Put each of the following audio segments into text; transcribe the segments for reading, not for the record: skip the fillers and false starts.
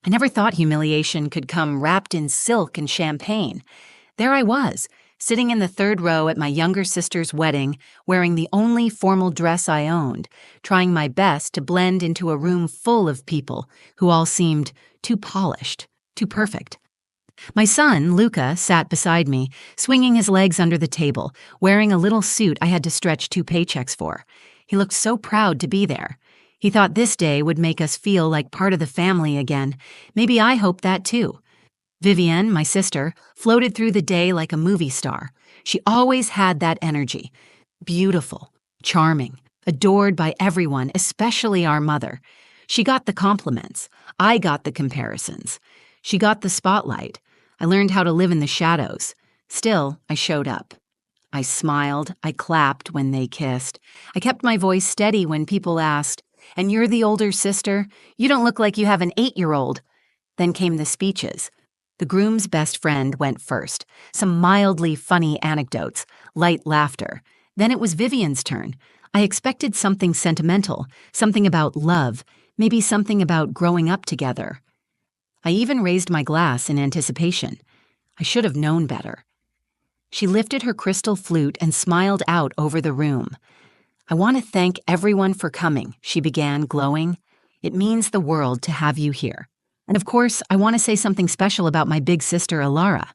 I never thought humiliation could come wrapped in silk and champagne. There I was, sitting in the third row at my younger sister's wedding, wearing the only formal dress I owned, trying my best to blend into a room full of people who all seemed too polished, too perfect. My son, Luca, sat beside me, swinging his legs under the table, wearing a little suit I had to stretch 2 paychecks for. He looked so proud to be there. He thought this day would make us feel like part of the family again. Maybe I hoped that too. Vivienne, my sister, floated through the day like a movie star. She always had that energy. Beautiful, charming, adored by everyone, especially our mother. She got the compliments. I got the comparisons. She got the spotlight. I learned how to live in the shadows. Still, I showed up. I smiled. I clapped when they kissed. I kept my voice steady when people asked, "And you're the older sister? You don't look like you have an 8-year-old." Then came the speeches. The groom's best friend went first. Some mildly funny anecdotes, light laughter. Then it was Vivian's turn. I expected something sentimental, something about love, maybe something about growing up together. I even raised my glass in anticipation. I should have known better. She lifted her crystal flute and smiled out over the room. "I want to thank everyone for coming," she began, glowing. "It means the world to have you here. And of course, I want to say something special about my big sister, Alara."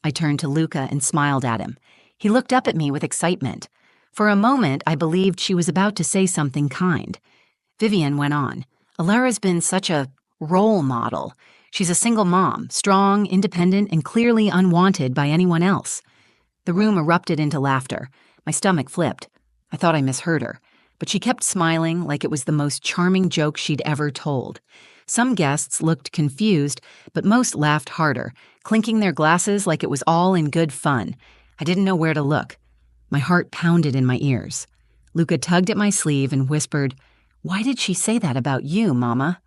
I turned to Luca and smiled at him. He looked up at me with excitement. For a moment, I believed she was about to say something kind. Vivian went on. "Alara's been such a role model. She's a single mom, strong, independent, and clearly unwanted by anyone else." The room erupted into laughter. My stomach flipped. I thought I misheard her, but she kept smiling like it was the most charming joke she'd ever told. Some guests looked confused, but most laughed harder, clinking their glasses like it was all in good fun. I didn't know where to look. My heart pounded in my ears. Luca tugged at my sleeve and whispered, "Why did she say that about you, Mama?"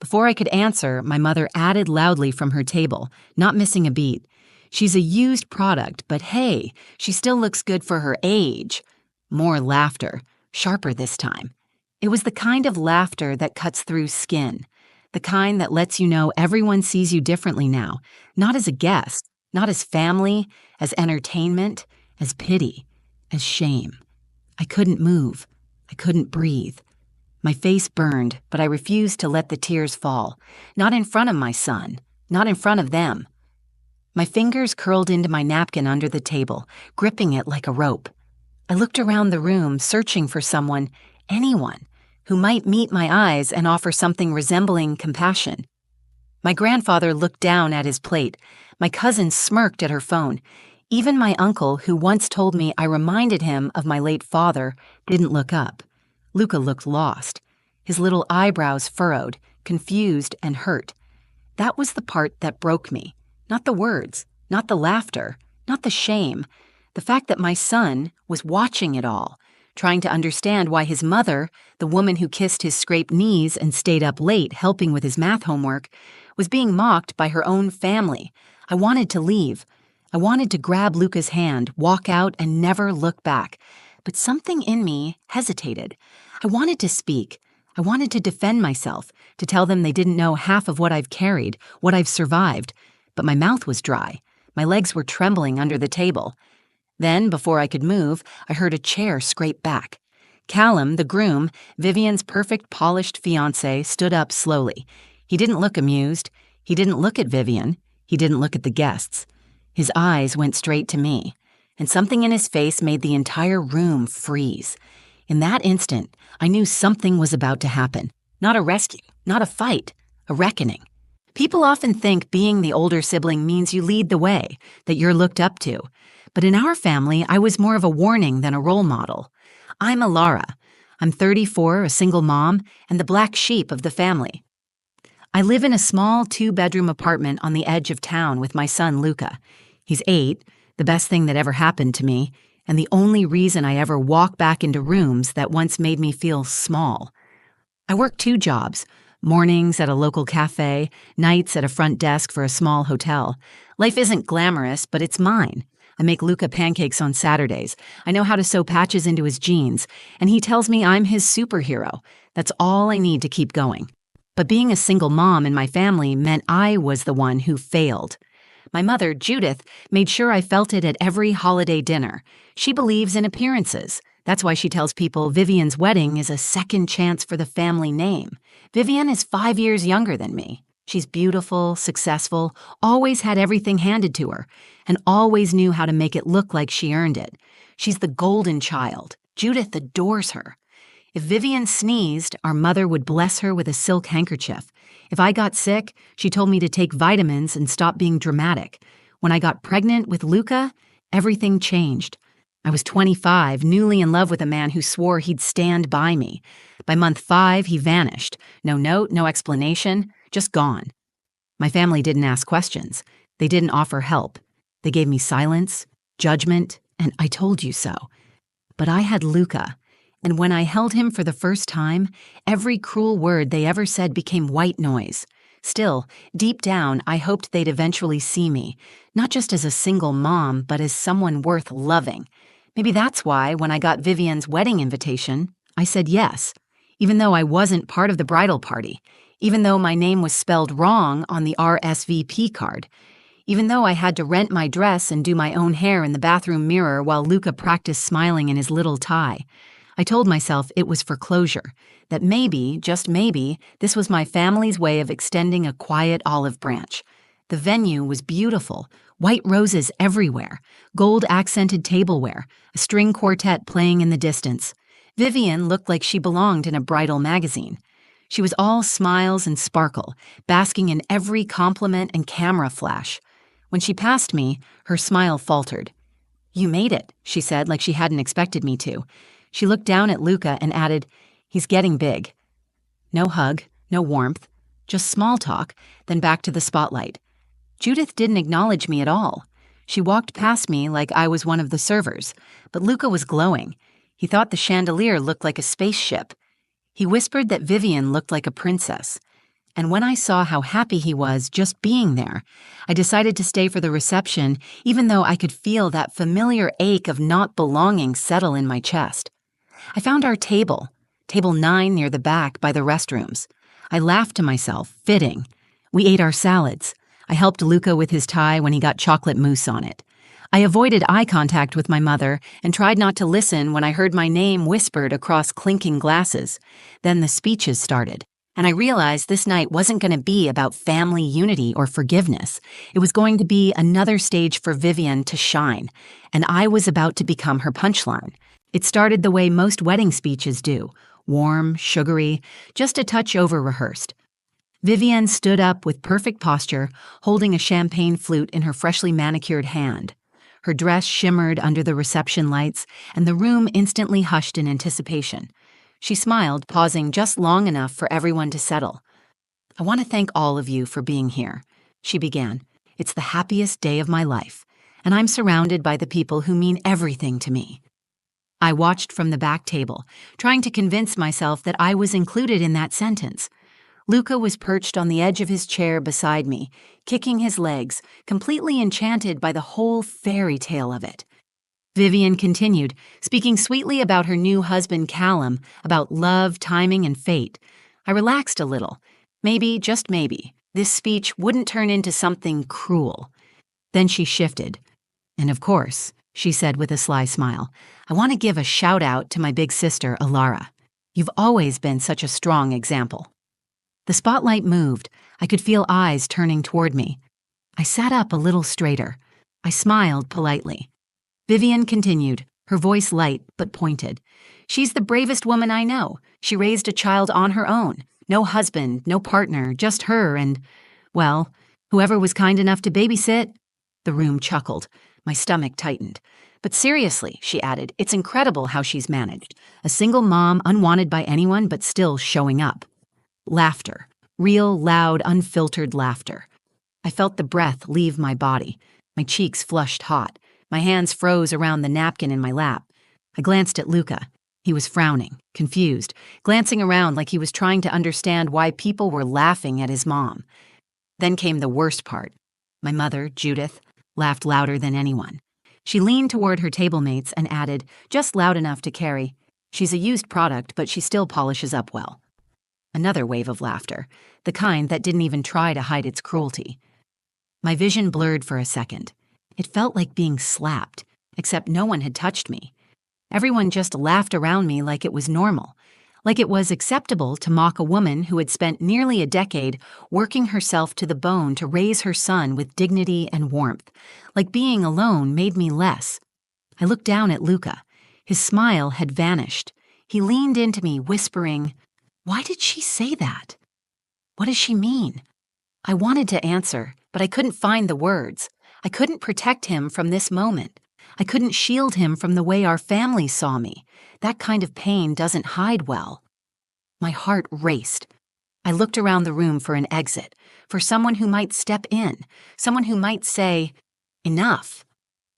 Before I could answer, my mother added loudly from her table, not missing a beat. "She's a used product, but hey, she still looks good for her age." More laughter, sharper this time. It was the kind of laughter that cuts through skin, the kind that lets you know everyone sees you differently now, not as a guest, not as family, as entertainment, as pity, as shame. I couldn't move. I couldn't breathe. My face burned, but I refused to let the tears fall. Not in front of my son. Not in front of them. My fingers curled into my napkin under the table, gripping it like a rope. I looked around the room, searching for someone, anyone, who might meet my eyes and offer something resembling compassion. My grandfather looked down at his plate. My cousin smirked at her phone. Even my uncle, who once told me I reminded him of my late father, didn't look up. Luca looked lost, his little eyebrows furrowed, confused and hurt. That was the part that broke me. Not the words, not the laughter, not the shame. The fact that my son was watching it all, trying to understand why his mother, the woman who kissed his scraped knees and stayed up late helping with his math homework, was being mocked by her own family. I wanted to leave. I wanted to grab Luca's hand, walk out, and never look back. But something in me hesitated. I wanted to speak. I wanted to defend myself, to tell them they didn't know half of what I've carried, what I've survived. But my mouth was dry. My legs were trembling under the table. Then, before I could move, I heard a chair scrape back. Callum, the groom, Vivian's perfect polished fiancé, stood up slowly. He didn't look amused. He didn't look at Vivian. He didn't look at the guests. His eyes went straight to me, and something in his face made the entire room freeze. In that instant, I knew something was about to happen. Not a rescue, not a fight, a reckoning. People often think being the older sibling means you lead the way, that you're looked up to. But in our family, I was more of a warning than a role model. I'm Alara. I'm 34, a single mom, and the black sheep of the family. I live in a small 2-bedroom apartment on the edge of town with my son Luca. He's 8, the best thing that ever happened to me, and the only reason I ever walk back into rooms that once made me feel small. I work 2 jobs, mornings at a local cafe, nights at a front desk for a small hotel. Life isn't glamorous, but it's mine. I make Luca pancakes on Saturdays. I know how to sew patches into his jeans, and he tells me I'm his superhero. That's all I need to keep going. But being a single mom in my family meant I was the one who failed. My mother, Judith, made sure I felt it at every holiday dinner. She believes in appearances. That's why she tells people Vivian's wedding is a second chance for the family name. Vivian is 5 years younger than me. She's beautiful, successful, always had everything handed to her, and always knew how to make it look like she earned it. She's the golden child. Judith adores her. If Vivian sneezed, our mother would bless her with a silk handkerchief. If I got sick, she told me to take vitamins and stop being dramatic. When I got pregnant with Luca, everything changed. I was 25, newly in love with a man who swore he'd stand by me. By month 5, he vanished. No note, no explanation, just gone. My family didn't ask questions. They didn't offer help. They gave me silence, judgment, and I told you so. But I had Luca, and when I held him for the first time, every cruel word they ever said became white noise. Still, deep down, I hoped they'd eventually see me, not just as a single mom, but as someone worth loving. Maybe that's why, when I got Vivian's wedding invitation, I said yes, even though I wasn't part of the bridal party, even though my name was spelled wrong on the RSVP card, even though I had to rent my dress and do my own hair in the bathroom mirror while Luca practiced smiling in his little tie. I told myself it was for closure, that maybe, just maybe, this was my family's way of extending a quiet olive branch. The venue was beautiful, white roses everywhere, gold-accented tableware, a string quartet playing in the distance. Vivian looked like she belonged in a bridal magazine. She was all smiles and sparkle, basking in every compliment and camera flash. When she passed me, her smile faltered. "You made it," she said, like she hadn't expected me to. She looked down at Luca and added, "He's getting big." No hug, no warmth, just small talk, then back to the spotlight. Judith didn't acknowledge me at all. She walked past me like I was one of the servers, but Luca was glowing. He thought the chandelier looked like a spaceship. He whispered that Vivian looked like a princess. And when I saw how happy he was just being there, I decided to stay for the reception, even though I could feel that familiar ache of not belonging settle in my chest. I found our table 9 near the back by the restrooms. I laughed to myself, fitting. We ate our salads. I helped Luca with his tie when he got chocolate mousse on it. I avoided eye contact with my mother and tried not to listen when I heard my name whispered across clinking glasses. Then the speeches started, and I realized this night wasn't going to be about family unity or forgiveness. It was going to be another stage for Vivian to shine, and I was about to become her punchline. It started the way most wedding speeches do, warm, sugary, just a touch over-rehearsed. Vivian stood up with perfect posture, holding a champagne flute in her freshly manicured hand. Her dress shimmered under the reception lights, and the room instantly hushed in anticipation. She smiled, pausing just long enough for everyone to settle. "I want to thank all of you for being here," she began. "It's the happiest day of my life, and I'm surrounded by the people who mean everything to me." I watched from the back table, trying to convince myself that I was included in that sentence. Luca was perched on the edge of his chair beside me, kicking his legs, completely enchanted by the whole fairy tale of it. Vivian continued, speaking sweetly about her new husband Callum, about love, timing, and fate. I relaxed a little. Maybe, just maybe, this speech wouldn't turn into something cruel. Then she shifted. "And of course," she said with a sly smile, "I want to give a shout-out to my big sister, Alara. You've always been such a strong example." The spotlight moved. I could feel eyes turning toward me. I sat up a little straighter. I smiled politely. Vivian continued, her voice light but pointed. "She's the bravest woman I know. She raised a child on her own. No husband, no partner, just her and, well, whoever was kind enough to babysit." The room chuckled. My stomach tightened. "But seriously," she added, "it's incredible how she's managed. A single mom, unwanted by anyone, but still showing up." Laughter. Real, loud, unfiltered laughter. I felt the breath leave my body. My cheeks flushed hot. My hands froze around the napkin in my lap. I glanced at Luca. He was frowning, confused, glancing around like he was trying to understand why people were laughing at his mom. Then came the worst part. My mother, Judith, laughed louder than anyone. She leaned toward her table mates and added, just loud enough to carry, "She's a used product, but she still polishes up well." Another wave of laughter, the kind that didn't even try to hide its cruelty. My vision blurred for a second. It felt like being slapped, except no one had touched me. Everyone just laughed around me like it was normal, like it was acceptable to mock a woman who had spent nearly a decade working herself to the bone to raise her son with dignity and warmth, like being alone made me less. I looked down at Luca. His smile had vanished. He leaned into me, whispering, "Why did she say that? What does she mean?" I wanted to answer, but I couldn't find the words. I couldn't protect him from this moment. I couldn't shield him from the way our family saw me. That kind of pain doesn't hide well. My heart raced. I looked around the room for an exit, for someone who might step in, someone who might say, "Enough."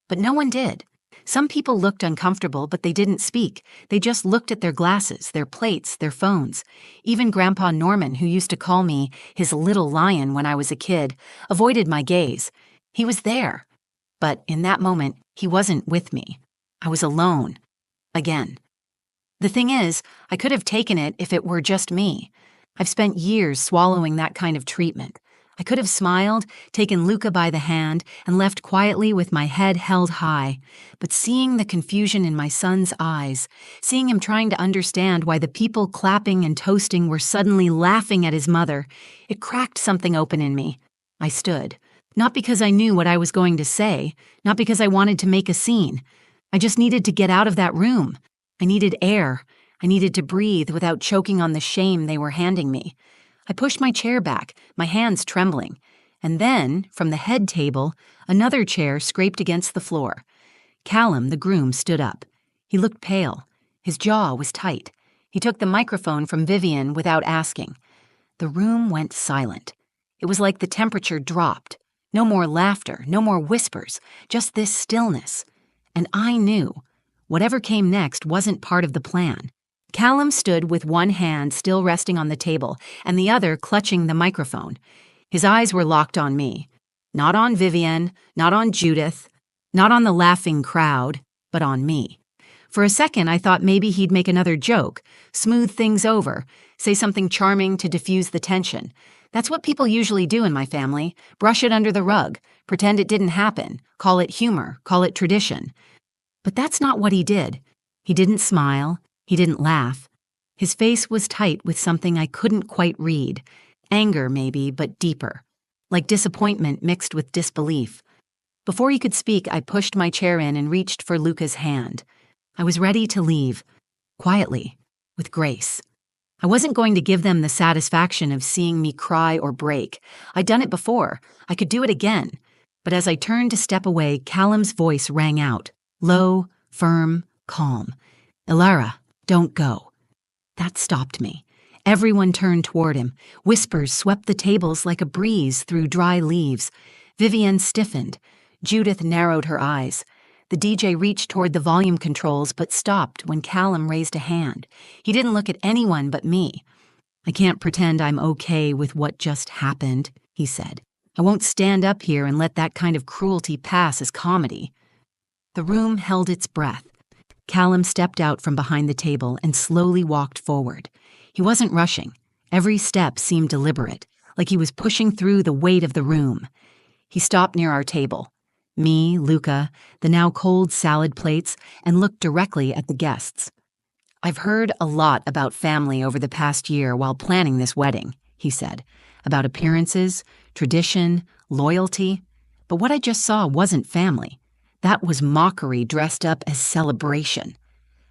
But no one did. Some people looked uncomfortable, but they didn't speak. They just looked at their glasses, their plates, their phones. Even Grandpa Norman, who used to call me his little lion when I was a kid, avoided my gaze. He was there. But in that moment, he wasn't with me. I was alone. Again. The thing is, I could have taken it if it were just me. I've spent years swallowing that kind of treatment. I could have smiled, taken Luca by the hand, and left quietly with my head held high. But seeing the confusion in my son's eyes, seeing him trying to understand why the people clapping and toasting were suddenly laughing at his mother, it cracked something open in me. I stood. Not because I knew what I was going to say, not because I wanted to make a scene. I just needed to get out of that room. I needed air. I needed to breathe without choking on the shame they were handing me. I pushed my chair back, my hands trembling. And then, from the head table, another chair scraped against the floor. Callum, the groom, stood up. He looked pale. His jaw was tight. He took the microphone from Vivian without asking. The room went silent. It was like the temperature dropped. No more laughter, no more whispers, just this stillness. And I knew. Whatever came next wasn't part of the plan. Callum stood with one hand still resting on the table and the other clutching the microphone. His eyes were locked on me. Not on Vivian, not on Judith, not on the laughing crowd, but on me. For a second, I thought maybe he'd make another joke, smooth things over, say something charming to diffuse the tension. That's what people usually do in my family, brush it under the rug, pretend it didn't happen, call it humor, call it tradition. But that's not what he did. He didn't smile. He didn't laugh. His face was tight with something I couldn't quite read. Anger, maybe, but deeper. Like disappointment mixed with disbelief. Before he could speak, I pushed my chair in and reached for Luca's hand. I was ready to leave. Quietly. With grace. I wasn't going to give them the satisfaction of seeing me cry or break. I'd done it before. I could do it again. But as I turned to step away, Callum's voice rang out. Low, firm, calm. "Ilara, don't go." That stopped me. Everyone turned toward him. Whispers swept the tables like a breeze through dry leaves. Vivian stiffened. Judith narrowed her eyes. The DJ reached toward the volume controls but stopped when Callum raised a hand. He didn't look at anyone but me. "I can't pretend I'm okay with what just happened," he said. "I won't stand up here and let that kind of cruelty pass as comedy." The room held its breath. Callum stepped out from behind the table and slowly walked forward. He wasn't rushing. Every step seemed deliberate, like he was pushing through the weight of the room. He stopped near our table. Me, Luca, the now cold salad plates, and looked directly at the guests. "I've heard a lot about family over the past year while planning this wedding," he said. "About appearances, tradition, loyalty. But what I just saw wasn't family. That was mockery dressed up as celebration."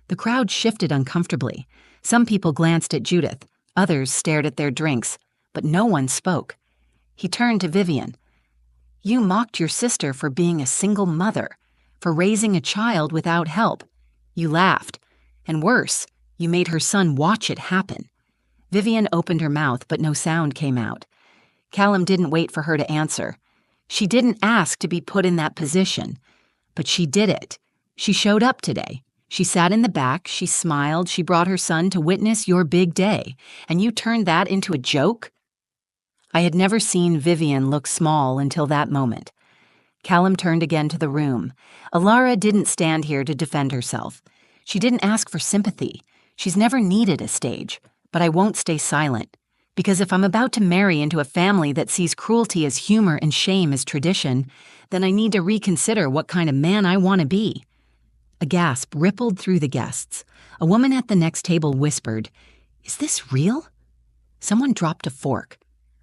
The crowd shifted uncomfortably. Some people glanced at Judith, others stared at their drinks, but no one spoke. He turned to Vivian. "You mocked your sister for being a single mother, for raising a child without help. You laughed. And worse, you made her son watch it happen." Vivian opened her mouth, but no sound came out. Callum didn't wait for her to answer. She didn't ask to be put in that position. But she did it. She showed up today. She sat in the back, she smiled, she brought her son to witness your big day, and you turned that into a joke? I had never seen Vivian look small until that moment. Callum turned again to the room. Ilara didn't stand here to defend herself. She didn't ask for sympathy. She's never needed a stage. but I won't stay silent. Because if I'm about to marry into a family that sees cruelty as humor and shame as tradition, then I need to reconsider what kind of man I want to be. A gasp rippled through the guests. A woman at the next table whispered, "Is this real?" Someone dropped a fork.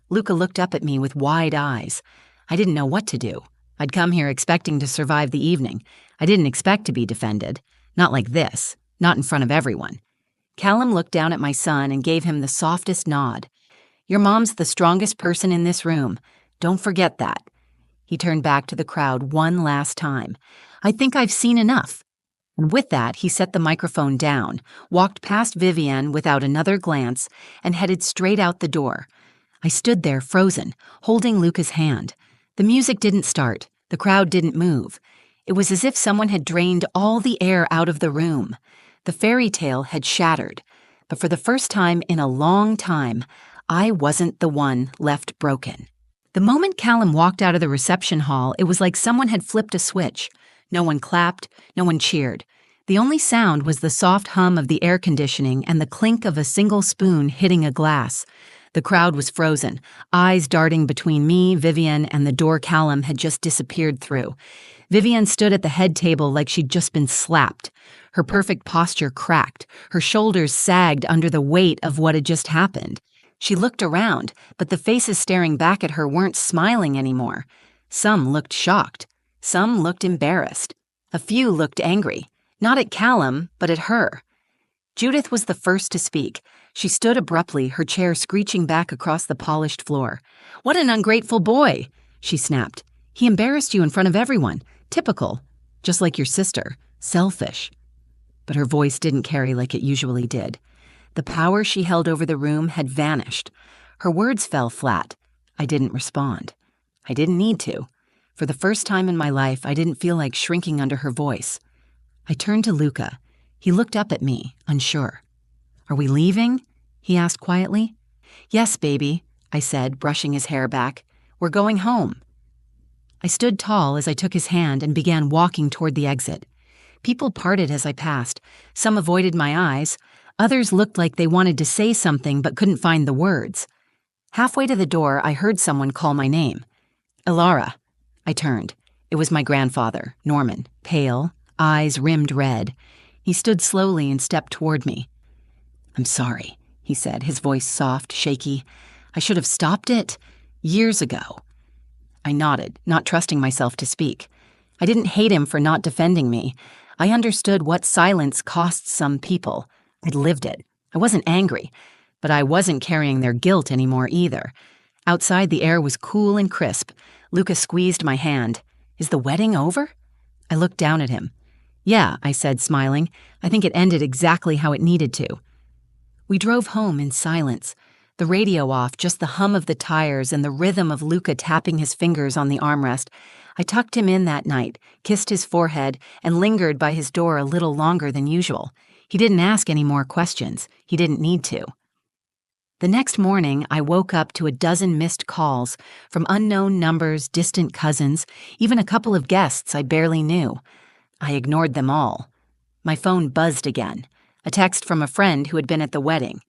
Luca looked up at me with wide eyes. I didn't know what to do. I'd come here expecting to survive the evening. I didn't expect to be defended. Not like this. Not in front of everyone. Callum looked down at my son and gave him the softest nod. "Your mom's the strongest person in this room. Don't forget that." He turned back to the crowd one last time. "I think I've seen enough." And with that, he set the microphone down, walked past Vivienne without another glance, and headed straight out the door. I stood there frozen, holding Luca's hand. The music didn't start. The crowd didn't move. It was as if someone had drained all the air out of the room. The fairy tale had shattered. But for the first time in a long time, I wasn't the one left broken. The moment Callum walked out of the reception hall, it was like someone had flipped a switch. No one clapped, no one cheered. The only sound was the soft hum of the air conditioning and the clink of a single spoon hitting a glass. The crowd was frozen, eyes darting between me, Vivienne, and the door Callum had just disappeared through. Vivienne stood at the head table like she'd just been slapped. Her perfect posture cracked. Her shoulders sagged under the weight of what had just happened. She looked around, but the faces staring back at her weren't smiling anymore. Some looked shocked. Some looked embarrassed. A few looked angry. Not at Callum, but at her. Judith was the first to speak. She stood abruptly, her chair screeching back across the polished floor. "What an ungrateful boy!" she snapped. "He embarrassed you in front of everyone. Typical. Just like your sister. Selfish." But her voice didn't carry like it usually did. The power she held over the room had vanished. Her words fell flat. I didn't respond. I didn't need to. For the first time in my life, I didn't feel like shrinking under her voice. I turned to Luca. He looked up at me, unsure. "Are we leaving?" he asked quietly. "Yes, baby," I said, brushing his hair back. "We're going home." I stood tall as I took his hand and began walking toward the exit. People parted as I passed. Some avoided my eyes. Others looked like they wanted to say something but couldn't find the words. Halfway to the door, I heard someone call my name. "Ilara." I turned. It was my grandfather, Norman, pale, eyes rimmed red. He stood slowly and stepped toward me. "I'm sorry," he said, his voice soft, shaky. "I should have stopped it years ago." I nodded, not trusting myself to speak. I didn't hate him for not defending me. I understood what silence costs some people. I'd lived it. I wasn't angry, but I wasn't carrying their guilt anymore either. Outside, the air was cool and crisp. Luca squeezed my hand. "Is the wedding over?" I looked down at him. "Yeah," I said, smiling. "I think it ended exactly how it needed to." We drove home in silence, the radio off, just the hum of the tires and the rhythm of Luca tapping his fingers on the armrest. I tucked him in that night, kissed his forehead, and lingered by his door a little longer than usual. He didn't ask any more questions. He didn't need to. The next morning, I woke up to a dozen missed calls from unknown numbers, distant cousins, even a couple of guests I barely knew. I ignored them all. My phone buzzed again. A text from a friend who had been at the wedding.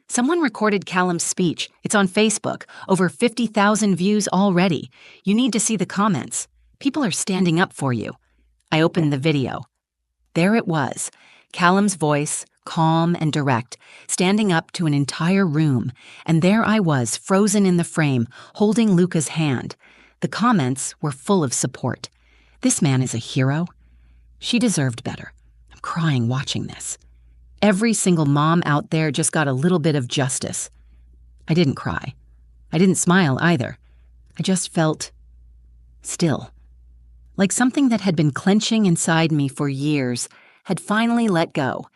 "Someone recorded Callum's speech. It's on Facebook. Over 50,000 views already. You need to see the comments. People are standing up for you." I opened the video. There it was, Callum's voice, calm and direct, standing up to an entire room, and there I was, frozen in the frame, holding Luca's hand. The comments were full of support. This man is a hero. She deserved better. I'm crying watching this. Every single mom out there just got a little bit of justice. I didn't cry. I didn't smile either. I just felt still. Like something that had been clenching inside me for years had finally let go.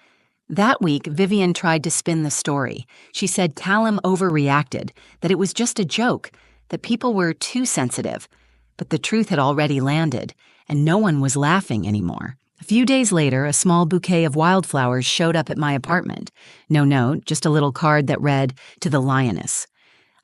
That week, Vivienne tried to spin the story. She said Callum overreacted, that it was just a joke, that people were too sensitive. But the truth had already landed, and no one was laughing anymore. A few days later, a small bouquet of wildflowers showed up at my apartment. No note, just a little card that read, "To the Lioness."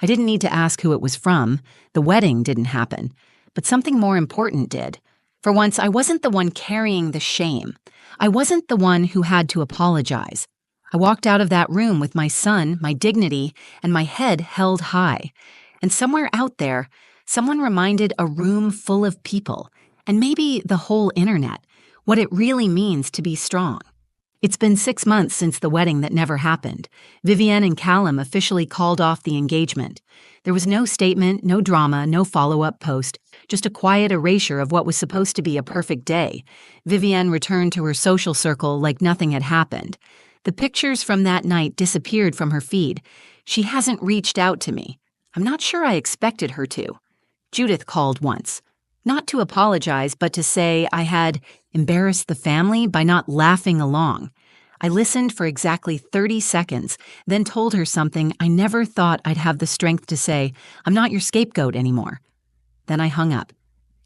I didn't need to ask who it was from. The wedding didn't happen. But something more important did. For once, I wasn't the one carrying the shame. I wasn't the one who had to apologize. I walked out of that room with my son, my dignity, and my head held high. And somewhere out there, someone reminded a room full of people, and maybe the whole internet, what it really means to be strong. It's been 6 months since the wedding that never happened. Vivienne and Callum officially called off the engagement. There was no statement, no drama, no follow-up post, just a quiet erasure of what was supposed to be a perfect day. Vivienne returned to her social circle like nothing had happened. The pictures from that night disappeared from her feed. She hasn't reached out to me. I'm not sure I expected her to. Judith called once. Not to apologize, but to say I had embarrassed the family by not laughing along. I listened for exactly 30 seconds, then told her something I never thought I'd have the strength to say. I'm not your scapegoat anymore. Then I hung up.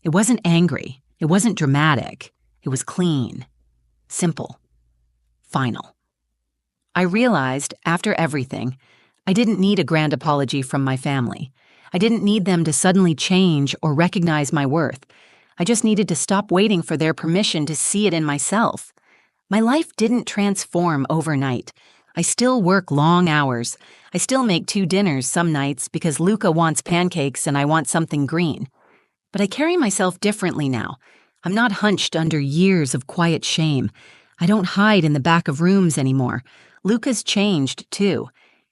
It wasn't angry. It wasn't dramatic. It was clean. Simple. Final. I realized, after everything, I didn't need a grand apology from my family. I didn't need them to suddenly change or recognize my worth. I just needed to stop waiting for their permission to see it in myself. My life didn't transform overnight. I still work long hours. I still make 2 dinners some nights because Luca wants pancakes and I want something green. But I carry myself differently now. I'm not hunched under years of quiet shame. I don't hide in the back of rooms anymore. Luca's changed, too.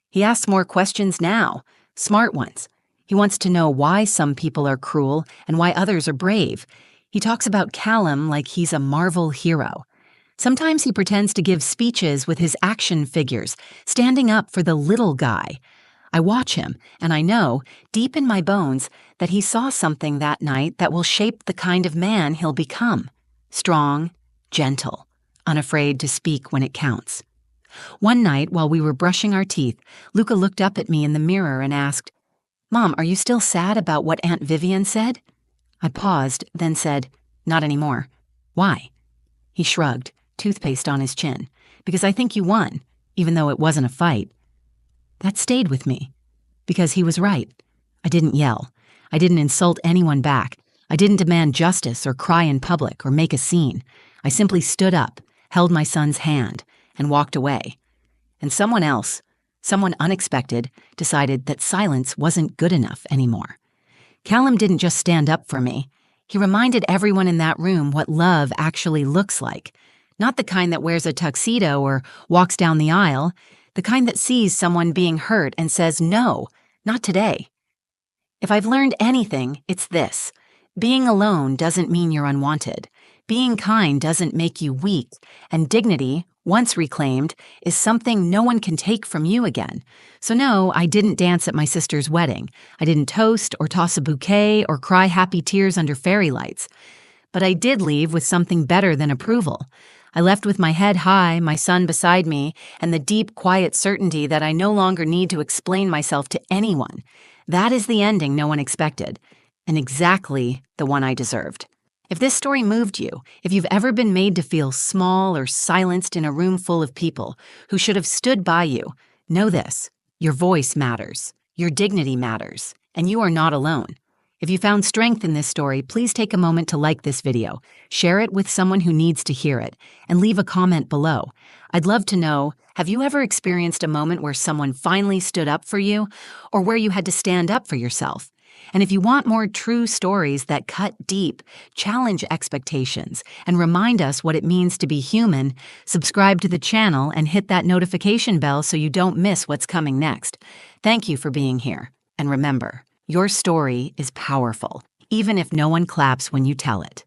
He asks more questions now, smart ones. He wants to know why some people are cruel and why others are brave. He talks about Callum like he's a Marvel hero. Sometimes he pretends to give speeches with his action figures, standing up for the little guy. I watch him, and I know, deep in my bones, that he saw something that night that will shape the kind of man he'll become. Strong, gentle, unafraid to speak when it counts. One night, while we were brushing our teeth, Luca looked up at me in the mirror and asked, "Mom, are you still sad about what Aunt Vivienne said?" I paused, then said, "Not anymore." "Why?" He shrugged, toothpaste on his chin. "Because I think you won, even though it wasn't a fight." That stayed with me, because he was right. I didn't yell. I didn't insult anyone back. I didn't demand justice or cry in public or make a scene. I simply stood up, held my son's hand, and walked away. And someone else, someone unexpected, decided that silence wasn't good enough anymore. Callum didn't just stand up for me. He reminded everyone in that room what love actually looks like. Not the kind that wears a tuxedo or walks down the aisle, the kind that sees someone being hurt and says, "No, not today." If I've learned anything, it's this. Being alone doesn't mean you're unwanted. Being kind doesn't make you weak, and dignity, once reclaimed, is something no one can take from you again. So no, I didn't dance at my sister's wedding. I didn't toast or toss a bouquet or cry happy tears under fairy lights. But I did leave with something better than approval. I left with my head high, my son beside me, and the deep, quiet certainty that I no longer need to explain myself to anyone. That is the ending no one expected, and exactly the one I deserved. If this story moved you, if you've ever been made to feel small or silenced in a room full of people who should have stood by you, know this: your voice matters, your dignity matters, and you are not alone. If you found strength in this story, please take a moment to like this video, share it with someone who needs to hear it, and leave a comment below. I'd love to know, have you ever experienced a moment where someone finally stood up for you, or where you had to stand up for yourself? And if you want more true stories that cut deep, challenge expectations, and remind us what it means to be human, subscribe to the channel and hit that notification bell so you don't miss what's coming next. Thank you for being here. And remember, your story is powerful, even if no one claps when you tell it.